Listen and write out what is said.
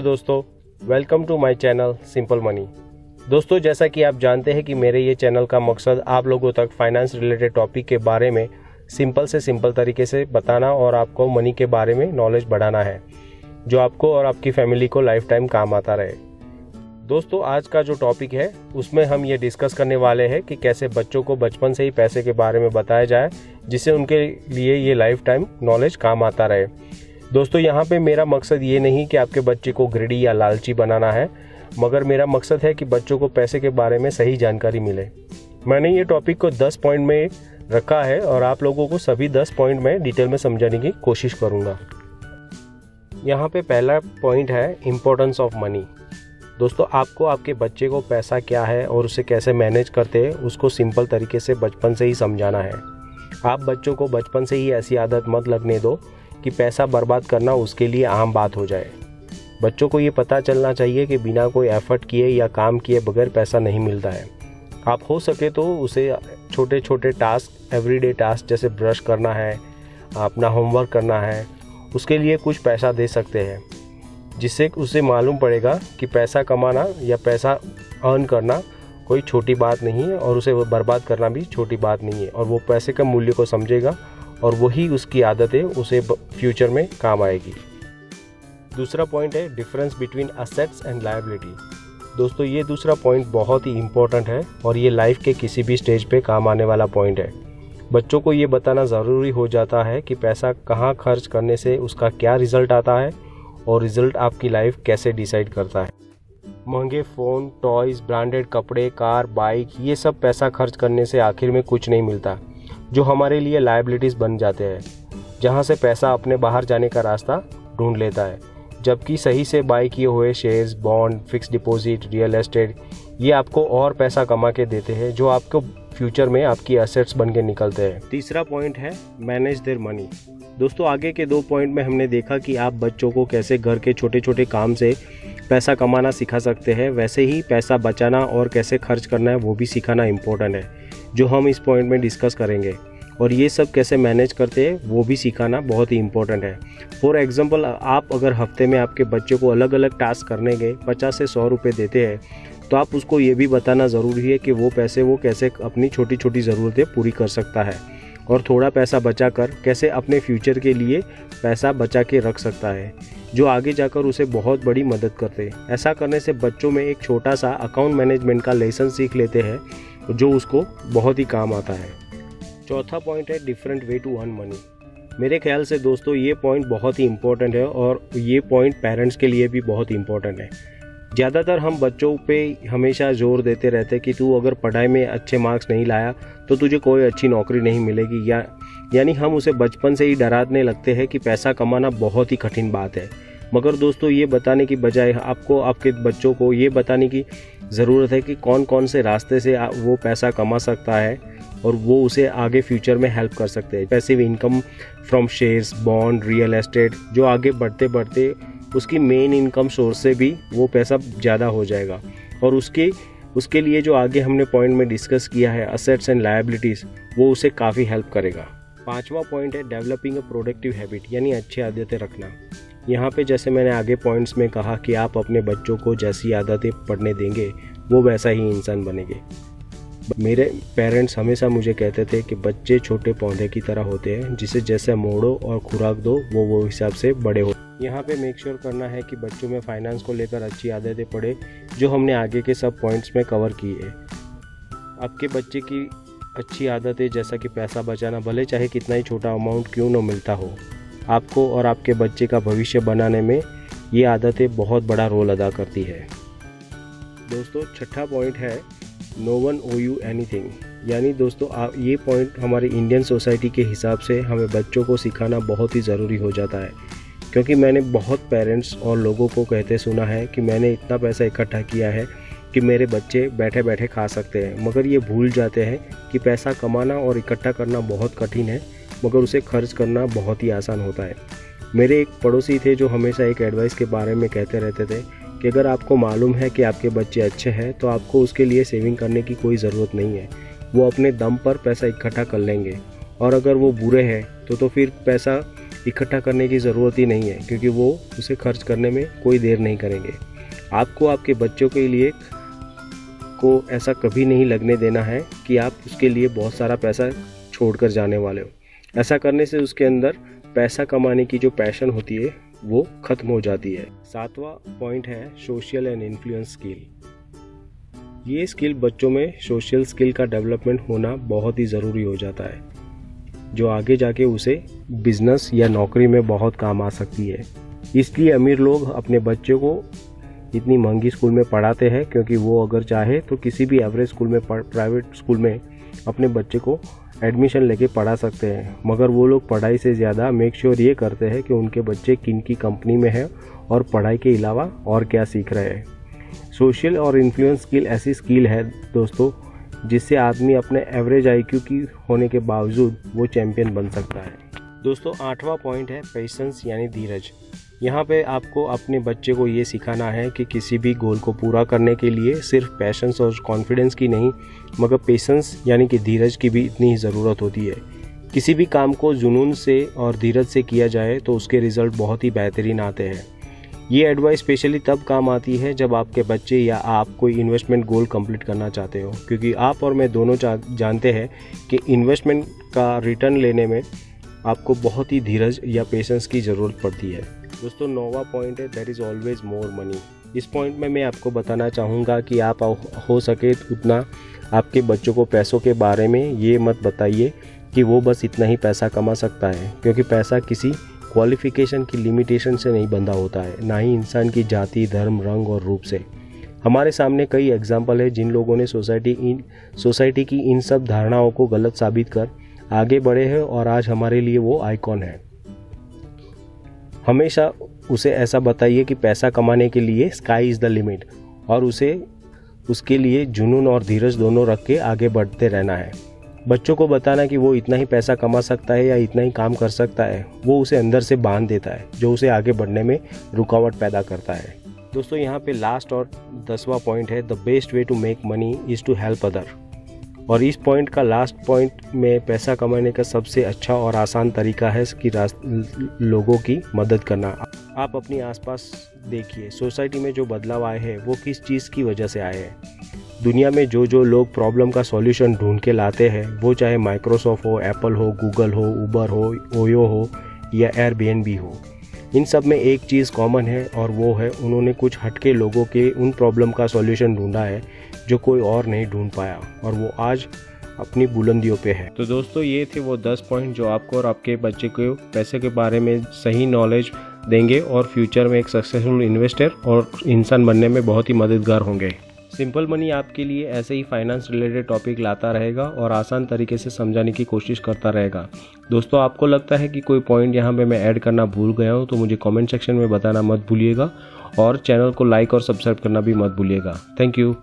दोस्तों, welcome to my channel simple money. दोस्तों, जैसा कि आप जानते हैं कि मेरे ये चैनल का मकसद आप लोगों तक फाइनेंस रिलेटेड टॉपिक के बारे में सिंपल से सिंपल तरीके से बताना और आपको मनी के बारे में नॉलेज बढ़ाना है, जो आपको और आपकी फैमिली को लाइफ टाइम काम आता रहे। दोस्तों, आज का जो टॉपिक है उसमें हम ये डिस्कस करने वाले हैं कि कैसे बच्चों को बचपन से ही पैसे के बारे में बताया जाए, जिससे उनके लिए ये लाइफ टाइम नॉलेज काम आता रहे। दोस्तों, यहाँ पे मेरा मकसद ये नहीं कि आपके बच्चे को ग्रीडी या लालची बनाना है, मगर मेरा मकसद है कि बच्चों को पैसे के बारे में सही जानकारी मिले। मैंने ये टॉपिक को 10 पॉइंट में रखा है और आप लोगों को सभी 10 पॉइंट में डिटेल में समझाने की कोशिश करूँगा। यहाँ पे पहला पॉइंट है इम्पोर्टेंस ऑफ मनी। दोस्तों, आपको आपके बच्चे को पैसा क्या है और उसे कैसे मैनेज करते हैं उसको सिंपल तरीके से बचपन से ही समझाना है। आप बच्चों को बचपन से ही ऐसी आदत मत लगने दो कि पैसा बर्बाद करना उसके लिए आम बात हो जाए। बच्चों को ये पता चलना चाहिए कि बिना कोई एफर्ट किए या काम किए बगैर पैसा नहीं मिलता है। आप हो सके तो उसे छोटे छोटे टास्क, एवरीडे टास्क जैसे ब्रश करना है, अपना होमवर्क करना है, उसके लिए कुछ पैसा दे सकते हैं, जिससे उसे मालूम पड़ेगा कि पैसा कमाना या पैसा अर्न करना कोई छोटी बात नहीं है और उसे बर्बाद करना भी छोटी बात नहीं है, और वो पैसे का मूल्य को समझेगा और वही उसकी आदतें उसे फ्यूचर में काम आएगी। दूसरा पॉइंट है difference between assets and liability. दोस्तों, ये दूसरा पॉइंट बहुत ही इम्पोर्टेंट है और ये लाइफ के किसी भी स्टेज पे काम आने वाला पॉइंट है। बच्चों को ये बताना ज़रूरी हो जाता है कि पैसा कहाँ खर्च करने से उसका क्या रिजल्ट आता है और रिजल्ट आपकी लाइफ कैसे डिसाइड करता है। महंगे फ़ोन, टॉयज़, ब्रांडेड कपड़े, कार, बाइक, ये सब पैसा खर्च करने से आखिर में कुछ नहीं मिलता, जो हमारे लिए लायबिलिटीज़ बन जाते हैं, जहाँ से पैसा अपने बाहर जाने का रास्ता ढूंढ लेता है। जबकि सही से बाय किए हुए shares, bond, fix deposit, real estate, ये आपको और पैसा कमा के देते हैं, जो आपको फ्यूचर में आपकी एसेट्स बन के निकलते हैं। तीसरा पॉइंट है मैनेज देयर मनी। दोस्तों, आगे के 2 पॉइंट में हमने देखा कि आप बच्चों को कैसे घर के छोटे छोटे काम से पैसा कमाना सिखा सकते हैं, वैसे ही पैसा बचाना और कैसे खर्च करना है वो भी सिखाना इम्पोर्टेंट है, जो हम इस पॉइंट में डिस्कस करेंगे। और ये सब कैसे मैनेज करते हैं वो भी सिखाना बहुत ही इम्पोर्टेंट है। फॉर एग्जांपल, आप अगर हफ्ते में आपके बच्चे को अलग अलग टास्क करने के 50 से 100 रुपये देते हैं, तो आप उसको ये भी बताना ज़रूरी है कि वो पैसे वो कैसे अपनी छोटी छोटी ज़रूरतें पूरी कर सकता है और थोड़ा पैसा बचा कर कैसे अपने फ्यूचर के लिए पैसा बचा के रख सकता है, जो आगे जाकर उसे बहुत बड़ी मदद करते हैं। ऐसा करने से बच्चों में एक छोटा सा अकाउंट मैनेजमेंट का लेसन सीख लेते हैं, जो उसको बहुत ही काम आता है। चौथा पॉइंट है different way to earn money. मेरे ख्याल से दोस्तों, ये पॉइंट बहुत ही इम्पोर्टेंट है और ये पॉइंट पेरेंट्स के लिए भी बहुत इम्पोर्टेंट है। ज़्यादातर हम बच्चों पे हमेशा जोर देते रहते कि तू अगर पढ़ाई में अच्छे मार्क्स नहीं लाया तो तुझे कोई अच्छी नौकरी नहीं मिलेगी, यानी हम उसे बचपन से ही डराने लगते हैं कि पैसा कमाना बहुत ही कठिन बात है। मगर दोस्तों, ये बताने की बजाय आपको आपके बच्चों को ये बताने की ज़रूरत है कि कौन कौन से रास्ते से वो पैसा कमा सकता है और वो उसे आगे फ्यूचर में हेल्प कर सकते हैं। Passive income from shares, bond, real estate, जो आगे बढ़ते बढ़ते उसकी मेन इनकम सोर्स से भी वो पैसा ज़्यादा हो जाएगा, और उसके लिए जो आगे हमने पॉइंट में डिस्कस किया है असेट्स एंड लायबिलिटीज़, वो उसे काफ़ी हेल्प करेगा। 5वां पॉइंट है डेवलपिंग अ प्रोडक्टिव हैबिट, यानी अच्छी आदतें रखना। यहाँ पे जैसे मैंने आगे पॉइंट्स में कहा कि आप अपने बच्चों को जैसी आदतें पढ़ने देंगे वो वैसा ही इंसान बनेंगे। मेरे पेरेंट्स हमेशा मुझे कहते थे कि बच्चे छोटे पौधे की तरह होते हैं, जिसे जैसे मोड़ो और खुराक दो वो हिसाब से बड़े हो। यहाँ पे मेक श्योर करना है कि बच्चों में फाइनेंस को लेकर अच्छी आदतें पड़े, जो हमने आगे के सब पॉइंट्स में कवर की है। आपके बच्चे की अच्छी आदतें जैसा कि पैसा बचाना, भले चाहे कितना ही छोटा अमाउंट क्यों न मिलता हो, आपको और आपके बच्चे का भविष्य बनाने में ये आदतें बहुत बड़ा रोल अदा करती है। दोस्तों, 6ठा पॉइंट है no one owe you anything. यानी दोस्तों, ये पॉइंट हमारी इंडियन सोसाइटी के हिसाब से हमें बच्चों को सिखाना बहुत ही ज़रूरी हो जाता है, क्योंकि मैंने बहुत पेरेंट्स और लोगों को कहते सुना है कि मैंने इतना पैसा इकट्ठा किया है कि मेरे बच्चे बैठे बैठे खा सकते हैं, मगर ये भूल जाते हैं कि पैसा कमाना और इकट्ठा करना बहुत कठिन है, मगर उसे खर्च करना बहुत ही आसान होता है। मेरे एक पड़ोसी थे जो हमेशा एक एडवाइस के बारे में कहते रहते थे कि अगर आपको मालूम है कि आपके बच्चे अच्छे हैं तो आपको उसके लिए सेविंग करने की कोई ज़रूरत नहीं है, वो अपने दम पर पैसा इकट्ठा कर लेंगे, और अगर वो बुरे हैं तो फिर पैसा इकट्ठा करने की ज़रूरत ही नहीं है, क्योंकि वो उसे खर्च करने में कोई देर नहीं करेंगे। आपको आपके बच्चों के लिए को ऐसा कभी नहीं लगने देना है कि आप उसके लिए बहुत सारा पैसा छोड़कर जाने वाले हो। ऐसा करने से उसके अंदर पैसा कमाने की जो पैशन होती है वो ख़त्म हो जाती है। 7वां पॉइंट है सोशल एंड इन्फ्लुएंस स्किल। ये स्किल बच्चों में सोशल स्किल का डेवलपमेंट होना बहुत ही ज़रूरी हो जाता है, जो आगे जाके उसे बिजनेस या नौकरी में बहुत काम आ सकती है। इसलिए अमीर लोग अपने बच्चों को इतनी महंगी स्कूल में पढ़ाते हैं, क्योंकि वो अगर चाहे तो किसी भी एवरेज स्कूल में, प्राइवेट स्कूल में अपने बच्चे को एडमिशन लेके पढ़ा सकते हैं। मगर वो लोग पढ़ाई से ज़्यादा मेक श्योर ये करते हैं कि उनके बच्चे किन की कंपनी में है और पढ़ाई के अलावा और क्या सीख रहे हैं। सोशल और इन्फ्लुएंस स्किल ऐसी स्किल है दोस्तों, जिससे आदमी अपने एवरेज IQ की होने के बावजूद वो चैम्पियन बन सकता है। दोस्तों 8वां पॉइंट है पेशेंस यानी धीरज। यहाँ पे आपको अपने बच्चे को ये सिखाना है कि किसी भी गोल को पूरा करने के लिए सिर्फ पेशेंस और कॉन्फिडेंस की नहीं, मगर पेशेंस यानी कि धीरज की भी इतनी ही ज़रूरत होती है। किसी भी काम को जुनून से और धीरज से किया जाए तो उसके रिज़ल्ट बहुत ही बेहतरीन आते हैं। ये एडवाइस स्पेशली तब काम आती है जब आपके बच्चे या आप कोई इन्वेस्टमेंट गोल कंप्लीट करना चाहते हो, क्योंकि आप और मैं दोनों जानते हैं कि इन्वेस्टमेंट का रिटर्न लेने में आपको बहुत ही धीरज या पेशेंस की ज़रूरत पड़ती है। दोस्तों 9वां पॉइंट है there is always more money. इस पॉइंट में मैं आपको बताना चाहूँगा कि आप हो सके उतना आपके बच्चों को पैसों के बारे में ये मत बताइए कि वो बस इतना ही पैसा कमा सकता है, क्योंकि पैसा किसी क्वालिफिकेशन की लिमिटेशन से नहीं बंधा होता है, ना ही इंसान की जाति, धर्म, रंग और रूप से। हमारे सामने कई एग्जाम्पल है जिन लोगों ने सोसाइटी की इन सब धारणाओं को गलत साबित कर आगे बढ़े हैं और आज हमारे लिए वो आइकॉन है। हमेशा उसे ऐसा बताइए कि पैसा कमाने के लिए स्काई इज़ द लिमिट, और उसे उसके लिए जुनून और धीरज दोनों रख के आगे बढ़ते रहना है। बच्चों को बताना कि वो इतना ही पैसा कमा सकता है या इतना ही काम कर सकता है, वो उसे अंदर से बांध देता है, जो उसे आगे बढ़ने में रुकावट पैदा करता है। दोस्तों यहाँ पे लास्ट और 10वां पॉइंट है the best way to make money is to help other. और इस पॉइंट का लास्ट पॉइंट में पैसा कमाने का सबसे अच्छा और आसान तरीका है कि लोगों की मदद करना। आप अपनी आसपास देखिए, सोसाइटी में जो बदलाव आए हैं वो किस चीज़ की वजह से आए हैं। दुनिया में जो लोग प्रॉब्लम का सॉल्यूशन ढूंढ के लाते हैं, वो चाहे माइक्रोसॉफ्ट हो, एप्पल हो, गूगल हो, उबर हो, ओयो हो या एयरबीएनबी हो, इन सब में एक चीज़ कॉमन है, और वो है उन्होंने कुछ हटके लोगों के उन प्रॉब्लम का सॉल्यूशन ढूंढा है जो कोई और नहीं ढूंढ पाया, और वो आज अपनी बुलंदियों पे है। तो दोस्तों ये थे वो 10 पॉइंट जो आपको और आपके बच्चे को पैसे के बारे में सही नॉलेज देंगे और फ्यूचर में एक सक्सेसफुल इन्वेस्टर और इंसान बनने में बहुत ही मददगार होंगे। सिंपल मनी आपके लिए ऐसे ही फाइनेंस रिलेटेड टॉपिक लाता रहेगा और आसान तरीके से समझाने की कोशिश करता रहेगा। दोस्तों आपको लगता है कि कोई पॉइंट यहाँ पे मैं ऐड करना भूल गया हूँ तो मुझे कमेंट सेक्शन में बताना मत भूलिएगा, और चैनल को लाइक और सब्सक्राइब करना भी मत भूलिएगा। Thank you.